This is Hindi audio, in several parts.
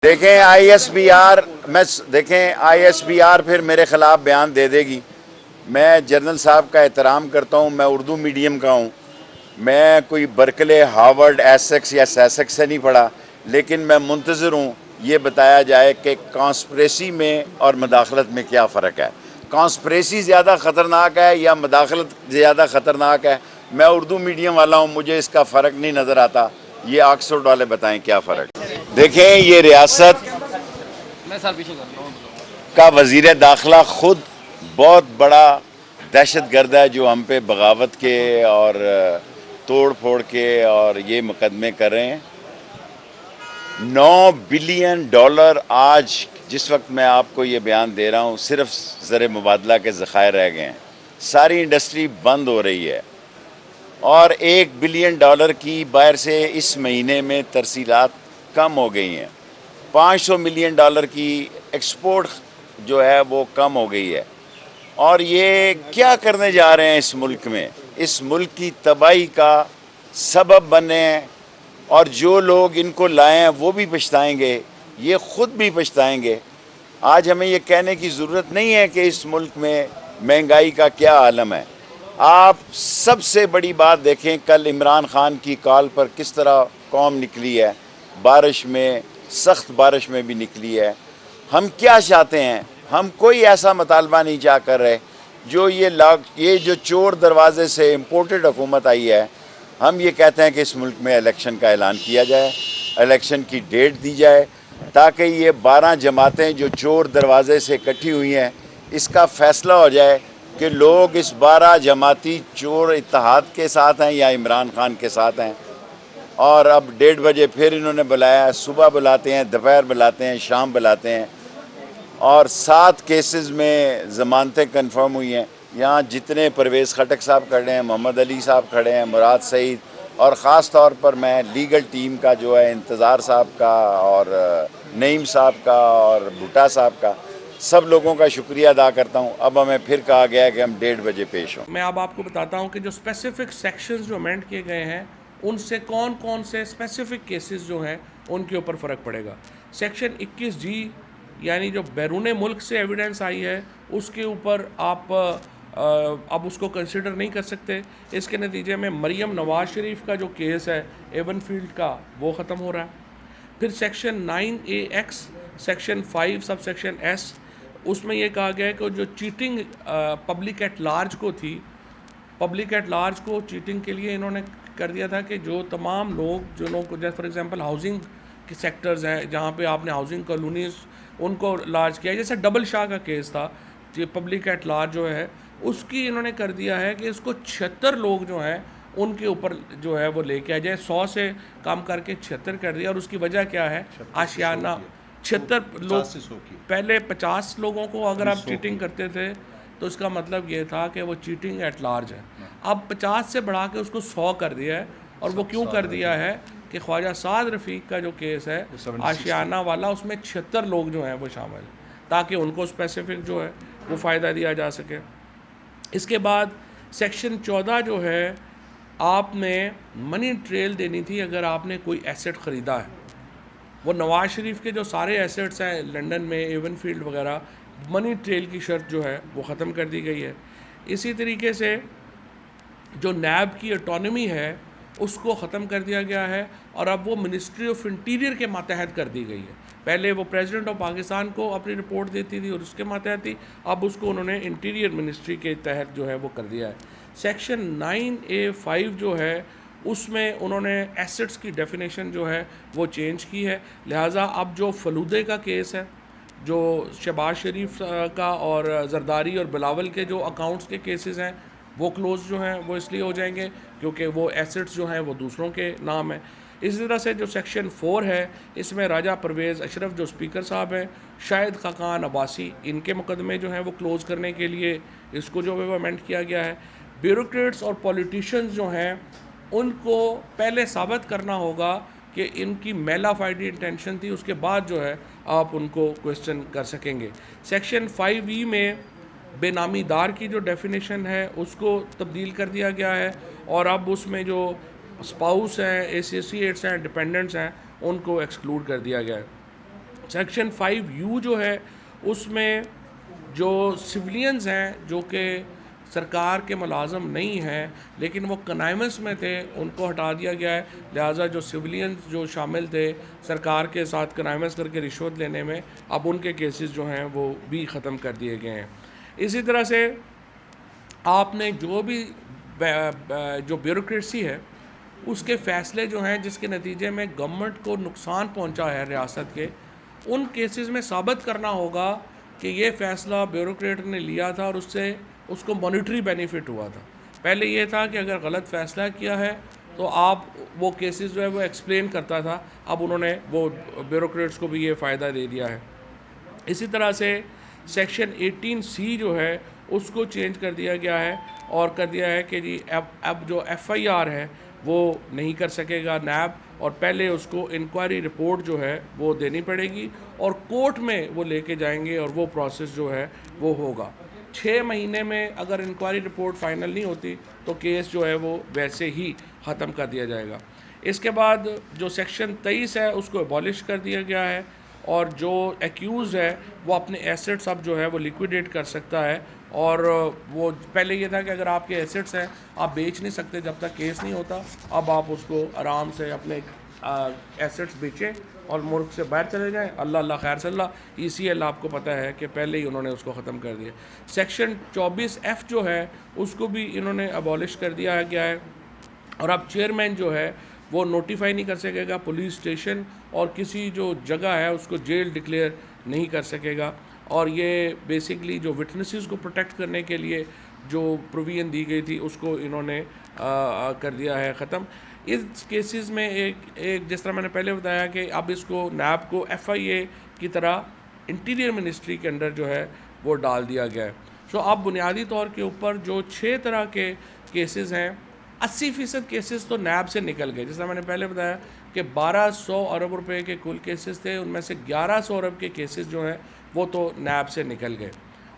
देखें आईएसबीआर मैं देखें आईएसबीआर फिर मेरे ख़िलाफ़ बयान दे देगी। मैं जनरल साहब का एहतराम करता हूँ, मैं उर्दू मीडियम का हूँ, मैं कोई बर्कले हार्वर्ड एसेक्स या सैसेक्स से नहीं पढ़ा, लेकिन मैं मुंतज़िर हूँ ये बताया जाए कि कॉन्स्पिरेसी में और मदाखलत में क्या फ़र्क है। कॉन्स्पिरेसी ज़्यादा ख़तरनाक है या मदाखलत ज़्यादा ख़तरनाक है? मैं उर्दू मीडियम वाला हूँ, मुझे इसका फ़र्क नहीं नज़र आता। ये ऑक्सफोर्ड वाले बताएं क्या फ़र्क। देखें ये रियासत का वज़ीर दाखिला खुद बहुत बड़ा दहशत गर्द है जो हम पे बगावत के और तोड़ फोड़ के और ये मुकदमे कर रहे हैं। $9 बिलियन आज जिस वक्त मैं आपको ये बयान दे रहा हूँ सिर्फ ज़र मुबादला के ज़खायर रह गए हैं। सारी इंडस्ट्री बंद हो रही है और $1 बिलियन की बाहर से इस महीने में तरसीलात कम हो गई हैं। $500 मिलियन की एक्सपोर्ट जो है वो कम हो गई है। और ये क्या करने जा रहे हैं इस मुल्क में? इस मुल्क की तबाही का सबब बने हैं और जो लोग इनको लाए हैं वो भी पछताएंगे, ये ख़ुद भी पछताएंगे। आज हमें ये कहने की ज़रूरत नहीं है कि इस मुल्क में महंगाई का क्या आलम है। आप सबसे बड़ी बात देखें, कल इमरान खान की कॉल पर किस तरह कौम निकली है, बारिश में, सख्त बारिश में भी निकली है। हम क्या चाहते हैं? हम कोई ऐसा मुतालबा नहीं चाह कर रहे जो ये जो चोर दरवाजे से इम्पोर्टेड हुकूमत आई है। हम ये कहते हैं कि इस मुल्क में इलेक्शन का ऐलान किया जाए, इलेक्शन की डेट दी जाए, ताकि ये 12 जमातें जो चोर दरवाजे से इकट्ठी हुई हैं इसका फ़ैसला हो जाए कि लोग इस 12 जमाती चोर इत्तेहाद के साथ हैं या इमरान खान के साथ हैं। और अब 1:30 बजे फिर इन्होंने बुलाया, सुबह बुलाते हैं, दोपहर बुलाते हैं, शाम बुलाते हैं। और 7 केसेस में ज़मानतें कन्फर्म हुई हैं। यहाँ जितने परवेज़ खटक साहब खड़े हैं, मोहम्मद अली साहब खड़े हैं, मुराद सईद, और ख़ास तौर पर मैं लीगल टीम का जो है इंतज़ार साहब का और नईम साहब का और भुट्टा साहब का, सब लोगों का शुक्रिया अदा करता हूँ। अब हमें फिर कहा गया है कि हम 1:30 बजे पेश हों। मैं अब आपको बताता हूँ कि जो स्पेसिफिक सेक्शंस जो अमेंड किए गए हैं उनसे कौन कौन से स्पेसिफिक केसेस जो हैं उनके ऊपर फ़र्क पड़ेगा। सेक्शन 21G यानी जो बैरून मुल्क से एविडेंस आई है उसके ऊपर आप अब उसको कंसिडर नहीं कर सकते। इसके नतीजे में मरियम नवाज शरीफ का जो केस है एवन फील्ड का वो ख़त्म हो रहा है। फिर section 9AX section 5 sub section S उसमें ये कहा गया है कि जो चीटिंग पब्लिक एट लार्ज को थी, पब्लिक एट लार्ज को चीटिंग के लिए इन्होंने कर दिया था कि जो तमाम लोग जो लोग जैसे फॉर एग्जांपल हाउसिंग के सेक्टर्स हैं जहाँ पे आपने हाउसिंग कॉलोनीज उनको लार्ज किया, जैसे डबल शाह का केस था, ये पब्लिक एट लार्ज जो है उसकी इन्होंने कर दिया है कि इसको 76 लोग जो हैं उनके ऊपर जो है वो लेके आ जाए। 100 से कम करके 76 कर दिया। और उसकी वजह क्या है? आशियाना 76 लोग, पहले 50 लोगों को अगर आप चीटिंग करते थे तो इसका मतलब ये था कि वो चीटिंग एट लार्ज है। अब 50 से बढ़ा के उसको 100 कर दिया है। और वो क्यों कर दिया है कि ख्वाजा साद रफ़ीक का जो केस है आशियाना वाला, उसमें 76 लोग जो हैं वो शामिल हैं ताकि उनको स्पेसिफिक जो है वो फ़ायदा दिया जा सके। इसके बाद सेक्शन 14 जो है, आपने मनी ट्रेल देनी थी अगर आपने कोई एसेट ख़रीदा है। वो नवाज शरीफ के जो सारे एसेट्स हैं लंदन में, एवन फील्ड वगैरह, मनी ट्रेल की शर्त जो है वो ख़त्म कर दी गई है। इसी तरीके से जो नैब की ऑटोनमी है उसको ख़त्म कर दिया गया है और अब वो मिनिस्ट्री ऑफ इंटीरियर के मातहत कर दी गई है। पहले वो प्रेसिडेंट ऑफ पाकिस्तान को अपनी रिपोर्ट देती थी और उसके मातहत थी, अब उसको उन्होंने इंटीरियर मिनिस्ट्री के तहत जो है वो कर दिया है। सेक्शन 9A5 जो है उसमें उन्होंने एसेट्स की डेफिनेशन जो है वो चेंज की है। लिहाजा अब जो फलूदे का केस है, जो शहबाज शरीफ का और जरदारी और बिलावल के जो अकाउंट्स के केसेस हैं वो क्लोज जो हैं वो इसलिए हो जाएंगे क्योंकि वो एसेट्स जो हैं वो दूसरों के नाम है। इसी तरह से जो सेक्शन 4 है इसमें राजा परवेज़ अशरफ जो स्पीकर साहब हैं, शाहिद खाकान अब्बासी, इनके मुकदमे जो हैं वो क्लोज़ करने के लिए इसको जो है वो अमेंड किया गया है। ब्यूरोक्रेट्स और पॉलिटिशियंस जो हैं उनको पहले साबित करना होगा कि इनकी मेला फाइडी इंटेंशन थी, उसके बाद जो है आप उनको क्वेश्चन कर सकेंगे। सेक्शन 5E में बेनामीदार की जो डेफिनेशन है उसको तब्दील कर दिया गया है और अब उसमें जो स्पाउस हैं, एसोसिएट्स हैं, डिपेंडेंट्स हैं, उनको एक्सक्लूड कर दिया गया है। सेक्शन 5U जो है उसमें जो सिविलियंस हैं जो कि सरकार के मुलाजम नहीं हैं लेकिन वो कनाइमस में थे, उनको हटा दिया गया है। लिहाजा जो सिविलियंस जो शामिल थे सरकार के साथ कनाइमस करके रिश्वत लेने में, अब उनके केसेस जो हैं वो भी ख़त्म कर दिए गए हैं। इसी तरह से आपने जो भी जो ब्यूरोक्रेसी है उसके फ़ैसले जो हैं जिसके नतीजे में गवर्नमेंट को नुकसान पहुंचा है रियासत के, उन केसेस में साबित करना होगा कि ये फ़ैसला ब्यूरोक्रेट ने लिया था और उससे उसको मॉनिटरी बेनिफिट हुआ था। पहले ये था कि अगर गलत फ़ैसला किया है तो आप वो केसेस जो है वो एक्सप्लेन करता था, अब उन्होंने वो ब्यूरोक्रेट्स को भी ये फ़ायदा दे दिया है। इसी तरह से सेक्शन 18C जो है उसको चेंज कर दिया गया है और कर दिया है कि जी अब जो FIR है वो नहीं कर सकेगा नैब, और पहले उसको इंक्वायरी रिपोर्ट जो है वो देनी पड़ेगी और कोर्ट में वो लेके जाएंगे और वो प्रोसेस जो है वो होगा। 6 महीने में अगर इंक्वायरी रिपोर्ट फाइनल नहीं होती तो केस जो है वो वैसे ही ख़त्म कर दिया जाएगा। इसके बाद जो सेक्शन 23 है उसको अबॉलिश कर दिया गया है और जो एक्यूज़ है वो अपने एसेट्स अब जो है वो लिक्विडेट कर सकता है। और वो पहले ये था कि अगर आपके एसेट्स हैं आप बेच नहीं सकते जब तक केस नहीं होता, अब आप उसको आराम से अपने एसेट्स बेचें और मुल्क से बाहर चले जाएं। अल्लाह अल्लाह खैर सल्ला। ECL आपको पता है कि पहले ही उन्होंने उसको ख़त्म कर दिया। सेक्शन 24F जो है उसको भी इन्होंने अबॉलिश कर दिया गया है और अब चेयरमैन जो है वो नोटिफाई नहीं कर सकेगा पुलिस स्टेशन और किसी जो जगह है उसको जेल डिक्लेयर नहीं कर सकेगा। और ये बेसिकली जो विटनेसेस को प्रोटेक्ट करने के लिए जो प्रोविजन दी गई थी उसको इन्होंने कर दिया है ख़त्म। इस केसेस में एक जिस तरह मैंने पहले बताया कि अब इसको नैब को FIA की तरह इंटीरियर मिनिस्ट्री के अंडर जो है वो डाल दिया गया है। सो अब बुनियादी तौर के ऊपर जो 6 तरह के केसेस हैं, 80% केसेस तो नैब से निकल गए। जैसा मैंने पहले बताया कि 1200 अरब रुपए के कुल केसेस थे, उनमें से 1100 अरब के केसेस जो हैं वो तो नैब से निकल गए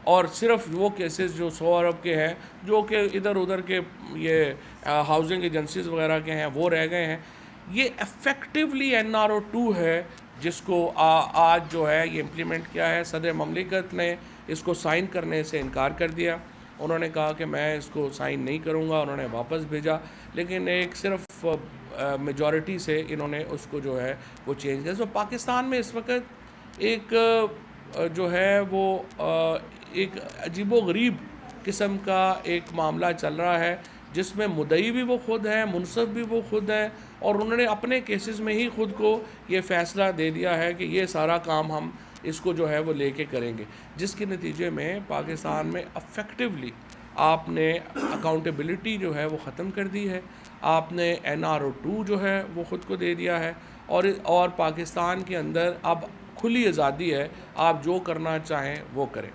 और सिर्फ वो केसेस जो 100 अरब के हैं जो कि इधर उधर के ये हाउसिंग एजेंसीज वगैरह के हैं वो रह गए हैं। ये इफ़ेक्टिवली NRO2 है जिसको आज जो है ये इम्प्लीमेंट किया है। सदर ममलिकत ने इसको साइन करने से इनकार कर दिया, उन्होंने कहा कि मैं इसको साइन नहीं करूँगा, उन्होंने वापस भेजा, लेकिन एक सिर्फ मेजॉरिटी से इन्होंने उसको जो है वो चेंज किया। तो पाकिस्तान में इस वक्त एक जो है वो एक अजीबोगरीब किस्म का एक मामला चल रहा है जिसमें मुद्दई भी वो खुद है, मुनसफ भी वो खुद है और उन्होंने अपने केसेस में ही खुद को ये फ़ैसला दे दिया है कि ये सारा काम हम इसको जो है वो लेके करेंगे, जिसके नतीजे में पाकिस्तान में अफेक्टिवली आपने अकाउंटेबिलिटी जो है वो ख़त्म कर दी है, आपने NRO2 जो है वो ख़ुद को दे दिया है और पाकिस्तान के अंदर अब खुली आज़ादी है, आप जो करना चाहें वो करें।